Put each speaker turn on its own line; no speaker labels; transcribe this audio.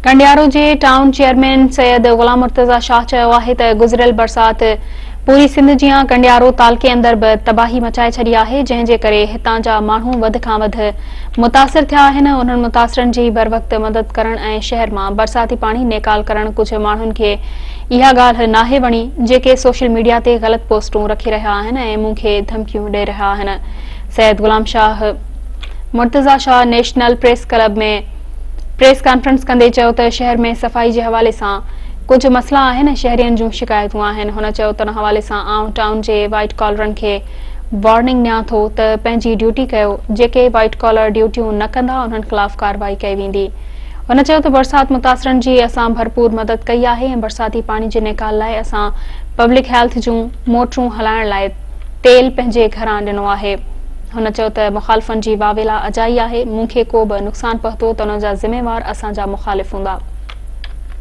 कंडियारो जे town chairman Syed Ghulam Murtaza Shah चयो आहे त गुज़िरियल बरसात पूरी सिंध जियां कंडियारो तालके अंदर बि तबाही मचाए छॾी आहे, जंहिं जे करे हितां जा माण्हू वधि खां वधि मुतासिर थिया आहिनि। उन्हनि मुतासिरनि जी बर वक़्त मदद करण ऐं शहर मां बरसाती पाणी नेकाल करण कुझु माण्हुनि खे इहा ॻाल्हि नाहे वणी, जेके सोशल मीडिया ते ग़लति पोस्टूं रखी रहिया आहिनि ऐं मूं खे धमकियूं ॾेई रहिया आहिनि। Syed Ghulam Murtaza Shah national press club में प्रेस कॉन्फ्रेंस कंदे चयो त शहर में सफ़ाई जे हवाले सां कुझु मसला आहिनि, शहरियुनि जूं शिकायतूं आहिनि। हुन चयो त उन हवाले सां आउं टाउन जे वाइट कॉलरनि खे वार्निंग ॾियां थो त पंहिंजी ड्यूटी कयो, जेके वाइट कॉलर ड्यूटियूं न कंदा उन्हनि ख़िलाफ़ कार्रवाई कई वेंदी। हुन चयो त बरसात मुतासिरनि जी असां भरपूर मदद कई आहे ऐं बरसाती पाणी जे निकाल लाइ असां पब्लिक हेल्थ जूं मोटरूं हलाइण लाइ तेल पंहिंजे घरां ॾिनो आहे। हुन चयो त मुखालिफ़नि जी वावेला अजाई आहे, मूं खे को बि नुक़सानु पहुतो त उन जा ज़िम्मेवार असांजा मुखालिफ़ हूंदा।